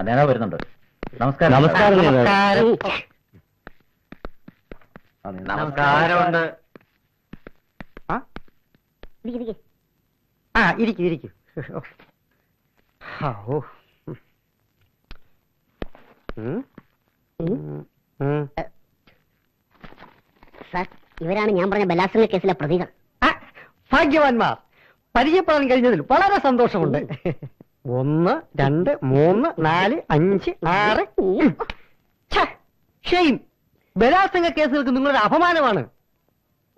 നേതാവ് വരുന്നുണ്ട്. നമസ്കാരം. നമസ്കാരം. നമസ്കാരമുണ്ട്. ഇരിക്കൂ. സാർ, ഇവരാണ് ഞാൻ പറഞ്ഞ ബലാത്സംഗ കേസിലെ പ്രതികൾ. ഭാഗ്യവാന്മാർ, പരിചയപ്പെടാൻ കഴിഞ്ഞതിൽ വളരെ സന്തോഷമുണ്ട്. 1 2 3 4 5 6. ഷെയിം. ബലാത്സംഗ കേസുകൾക്ക് നിങ്ങളൊരു അപമാനമാണ്.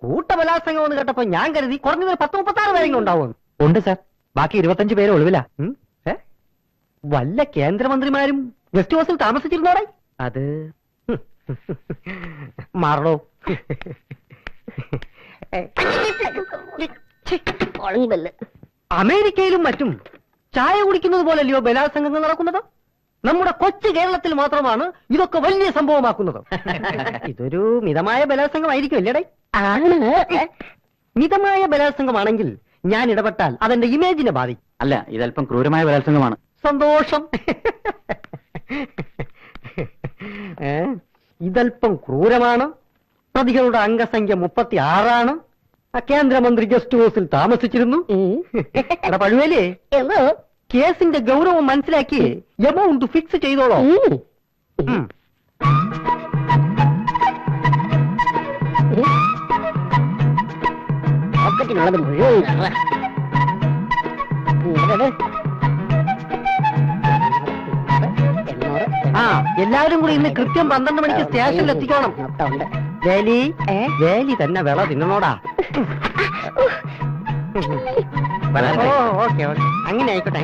കൂട്ടബലാത്സംഗം എന്ന് കേട്ടപ്പോ ഞാൻ കരുതി കുറഞ്ഞത് 10-36 പേരെങ്കിലും ഉണ്ടാവും. ഉണ്ട് സാർ, ബാക്കി 25 പേര് ഒളിവില. വല്ല കേന്ദ്രമന്ത്രിമാരും ഗസ്റ്റ് ഹൗസിൽ താമസിച്ചിരുന്നോടെ? അത് മാറണോ? അമേരിക്കയിലും മറ്റും ചായ കുടിക്കുന്നത് പോലല്ലയോ ബലാത്സംഗങ്ങൾ നടക്കുന്നത്? നമ്മുടെ കൊച്ചു കേരളത്തിൽ മാത്രമാണ് ഇതൊക്കെ വലിയ സംഭവമാക്കുന്നത്. ഇതൊരു മിതമായ ബലാത്സംഗമായിരിക്കും അല്ലേടേ? മിതമായ ബലാത്സംഗമാണെങ്കിൽ ഞാൻ ഇടപെട്ടാൽ അതെന്റെ ഇമേജിനെ ബാധിക്കും. അല്ല, ഇതല്പം ക്രൂരമായ ബലാത്സംഗമാണ്. സന്തോഷം. ഇതല്പം ക്രൂരമാണ്. പ്രതികളുടെ അംഗസംഖ്യ 36. കേന്ദ്രമന്ത്രി ഗസ്റ്റ് ഹൗസിൽ താമസിച്ചിരുന്നു. പഴുവേലേ, കേസിന്റെ ഗൗരവം മനസ്സിലാക്കി എമൗണ്ട് ഫിക്സ് ചെയ്തോളോ. പോക്കറ്റിനുള്ളത് മുഴുവൻ എല്ലാവരും കൂടി ഇന്ന് കൃത്യം 12 മണിക്ക് സ്റ്റേഷനിൽ എത്തിക്കോണം. വേലി തന്നെ വിള തിന്നണോടാ. ഓക്കെ, അങ്ങനെ ആയിക്കോട്ടെ.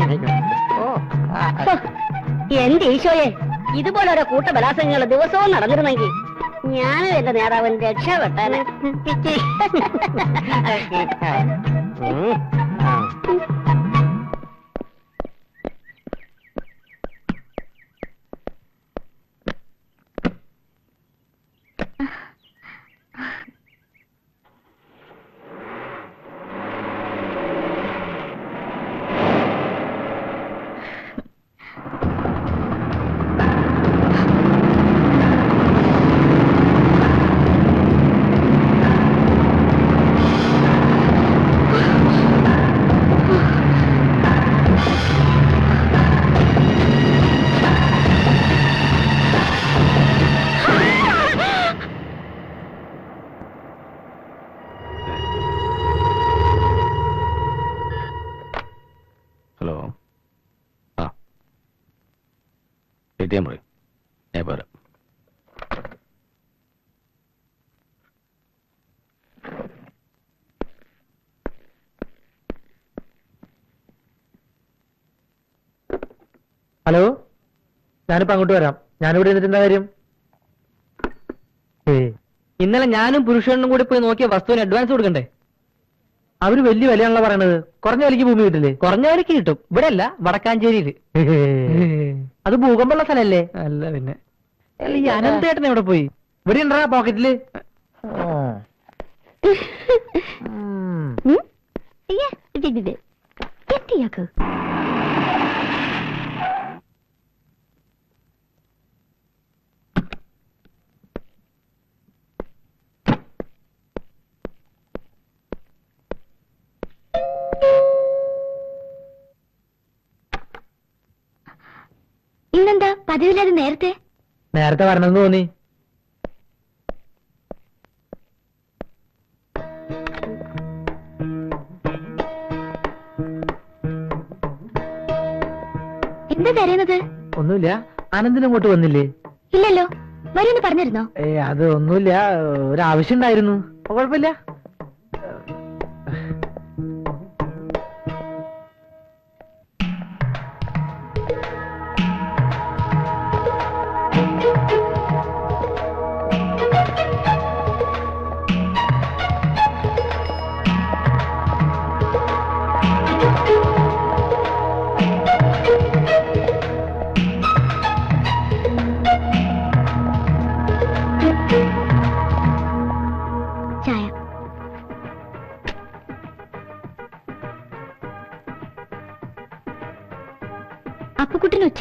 എന്റെ ഈശോയെ, ഇതുപോലെ ഓരോ കൂട്ട ബലാത്സംഗങ്ങൾ ദിവസവും നടന്നിരുന്നെങ്കിൽ ഞാനും എന്റെ നേതാവൻ രക്ഷപ്പെട്ടനെ. ഹലോ. എത്തിയാൻ പറയും, ഞാൻ പോരാ. ഹലോ, ഞാനിപ്പോ അങ്ങോട്ട് വരാം. ഞാനിവിടെ ഇരുന്നിട്ട് എന്താ കാര്യം? ഇന്നലെ ഞാനും പുരുഷനും കൂടി പോയി നോക്കിയ വസ്തുവിന് അഡ്വാൻസ് കൊടുക്കണ്ടേ? അവര് വലിയ വിലയാണല്ലോ പറയണത്. കുറഞ്ഞ വിലക്ക് ഭൂമി കിട്ടില്ലേ? കുറഞ്ഞ വിലക്ക് കിട്ടും. ഇവിടെ അല്ല, വടക്കാഞ്ചേരിയില്. അത് ഭൂകമ്പുള്ള സ്ഥലല്ലേ? അല്ല പിന്നെ. ഈ അനന്തേട്ടൻ എവിടെ പോയി? ഇവിടെ ഉണ്ടാ പോക്കറ്റില്. ഇന്നെന്താ പതിവില്ലാതെ നേരത്തെ വരണമെന്ന് തോന്നി. എന്താ തരുന്നത്? ഒന്നുമില്ല. ആനന്ദിനും ഇങ്ങോട്ട് വന്നില്ലേ? ഇല്ലല്ലോ. വരുമെന്ന് പറഞ്ഞിരുന്നോ? അത് ഒന്നുമില്ല, ഒരാവശ്യം ഉണ്ടായിരുന്നു. കുഴപ്പമില്ല.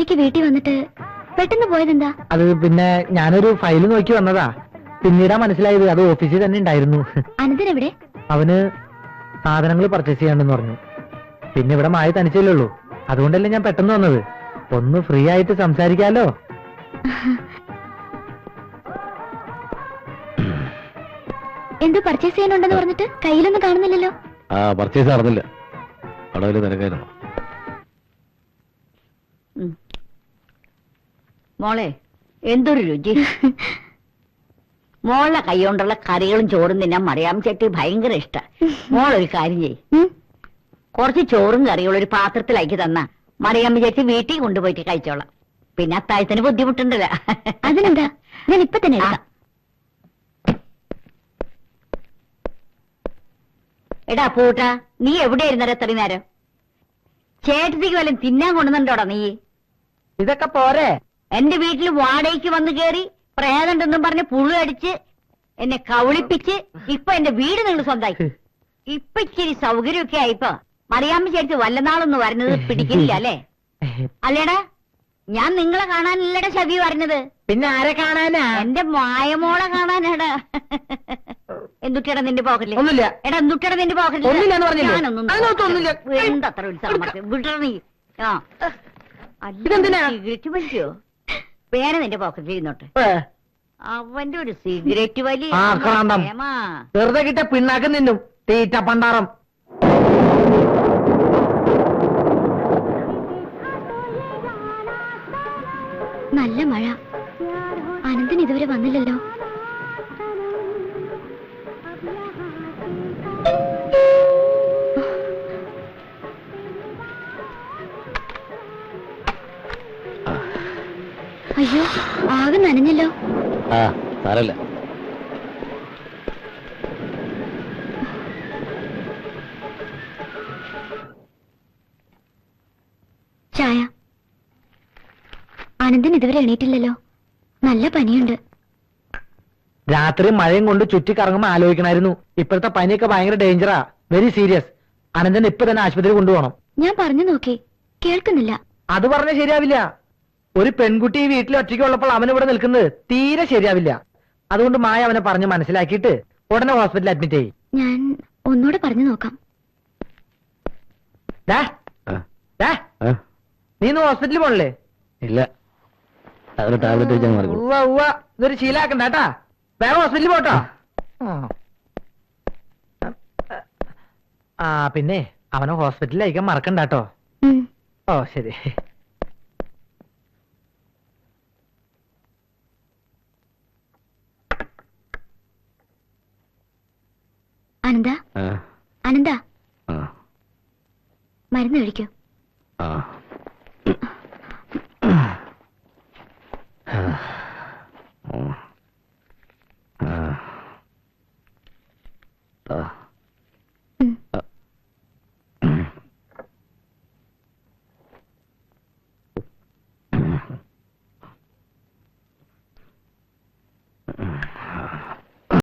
ഉച്ചയ്ക്ക് വീട്ടിൽ വന്നിട്ട് പെട്ടെന്ന് പോയതെന്താ? അത് പിന്നെ ഞാനൊരു ഫയൽ നോക്കി വന്നതാ. പിന്നീടാ മനസ്സിലായത് അത് ഓഫീസിൽ തന്നെ ഉണ്ടായിരുന്നു. അനന്തൻ എവിടെ? അവന് സാധനങ്ങൾ പർച്ചേസ് ചെയ്യാണ്ടെന്ന് പറഞ്ഞു. പിന്നെ ഇവിടെ മായ തനിച്ചല്ലേ ഉള്ളൂ, അതുകൊണ്ടല്ലേ ഞാൻ പെട്ടെന്ന് വന്നത്. ഒന്ന് ഫ്രീ ആയിട്ട് സംസാരിക്കാലോ. എന്തോ പർച്ചേസ് ചെയ്യാനുണ്ടെന്ന് പറഞ്ഞിട്ട് കയ്യിലൊന്നും കാണുന്നില്ലല്ലോ. ആ പർച്ചേസ് നടന്നില്ല, അവിടെ വലിയ തിരക്കായിരുന്നു. മോളെ എന്തൊരു രുചി. മോളുടെ കൈകൊണ്ടുള്ള കറികളും ചോറും തിന്നാൻ മറിയാം ചേട്ടി ഭയങ്കര ഇഷ്ട. മോളൊരു കാര്യം ചെയ്യും, കുറച്ച് ചോറും കറികളും ഒരു പാത്രത്തിലാക്കി തന്ന മറിയാമ്മ ചേച്ചി വീട്ടിൽ കൊണ്ടുപോയിട്ട് കഴിച്ചോളാം. പിന്നെ അത്താഴത്തിന് ബുദ്ധിമുട്ടുണ്ടല്ല. അതിനെന്താ, ഞാൻ ഇപ്പൊ തന്നെ എടുക്കാം. എടാ പൂട്ടാ, നീ എവിടെയായിരുന്നോ എത്ര നേരം? ചേട്ടത്തിക്ക് വല്ലതും തിന്നാൻ കൊണ്ടുവന്നുണ്ടോടാ നീ? ഇതൊക്കെ പോരെ? എന്റെ വീട്ടിൽ വാടകയ്ക്ക് വന്ന് കേറി പ്രേതണ്ടെന്നും പറഞ്ഞ് പുഴു അടിച്ച് എന്നെ കവിളിപ്പിച്ച് ഇപ്പൊ എന്റെ വീട് നിങ്ങൾ സ്വന്തമായി. ഇപ്പൊ ഇച്ചിരി സൗകര്യമൊക്കെ ആയിപ്പോ മറിയാമ്മ ചേച്ചി വല്ലനാളൊന്ന് വരുന്നത് പിടിക്കില്ല അല്ലേ? അല്ലേടാ, ഞാൻ നിങ്ങളെ കാണാനില്ലടാ ശബി പറഞ്ഞത്. പിന്നെ ആരെ കാണാനാ? എന്റെ മായമോളെ കാണാനാടാ. എന്തുട്ടിയടാ നിന്റെ പോക്കറ്റില്? ഒന്നുമില്ല. എടാ എന്തുട്ടിയടാ നിന്റെ പോക്കറ്റില്? ഒന്നുമില്ലാന്ന് പറഞ്ഞില്ലേ? ഞാനൊന്നും അതിനകത്തൊന്നുമില്ല. എന്തത്ര ഉത്സാഹം വിടണ നീ. ആ ഇതെന്തിനാ? സിഗരറ്റ് വലിയോ? പേന നിന്റെ പോക്കറ്റിൽ ഇരുന്നോട്ടെ. അവന്റെ ഒരു സിഗരറ്റ് വലി. ആ, കാന്തം. വെറുതെ കിട്ട പിണ്ണാക്ക് നിന്നും തീറ്റ പണ്ടാറം. നല്ല മഴ. അനന്തൻ ഇതുവരെ വന്നില്ലല്ലോ. അയ്യോ, ആകെ നനഞ്ഞല്ലോ. ആ സാരല്ല. ചായ. അനന്തൻ ഇതുവരെ എണീറ്റില്ലല്ലോ. നല്ല പനിയുണ്ട്. രാത്രി മഴയും കൊണ്ട് ചുറ്റിക്കറങ്ങുമ്പോ ആലോചിക്കണായിരുന്നു. ഇപ്പോഴത്തെ പനിയൊക്കെ ഭയങ്കര ഡേഞ്ചറാ, വെരി സീരിയസ്. അനന്തൻ ഇപ്പൊ തന്നെ ആശുപത്രി കൊണ്ടുപോകണം. ഞാൻ പറഞ്ഞു നോക്കി, കേൾക്കുന്നില്ല. അത് പറഞ്ഞ ശരിയാവില്ല. ഒരു പെൺകുട്ടി ഈ വീട്ടിൽ ഒറ്റയ്ക്കുള്ളപ്പോൾ അവൻ ഇവിടെ നിൽക്കുന്നത് തീരെ ശരിയാവില്ല. അതുകൊണ്ട് മായ അവനെ പറഞ്ഞ് മനസ്സിലാക്കിയിട്ട് ഉടനെ ഹോസ്പിറ്റലിൽ അഡ്മിറ്റ് ചെയ്യും. ഞാൻ ഒന്നുകൂടെ പറഞ്ഞു നോക്കാം. ഡാ, ആ, ഡാ, ആ, നീ ഇന്ന് ഹോസ്പിറ്റലിൽ പോണല്ലേ? ഇല്ല, അതിന് ടാബ്ലറ്റ് വെച്ചാൽ മാറിക്കോളൂ. ഉവ്വ ഉവ്വ, ഇതൊരു ശീലാക്കണ്ട കേട്ടാ. വേറെ ഹോസ്പിറ്റലിൽ പോട്ടോ. ആ പിന്നെ അവനെ ഹോസ്പിറ്റലിൽ അയക്കാൻ മറക്കണ്ട കേട്ടോ. ഉം. ഓ ശരി. അനന്ത, ആ, അനന്ത, ആ, മരുന്ന് കഴിക്കൂ. ആ.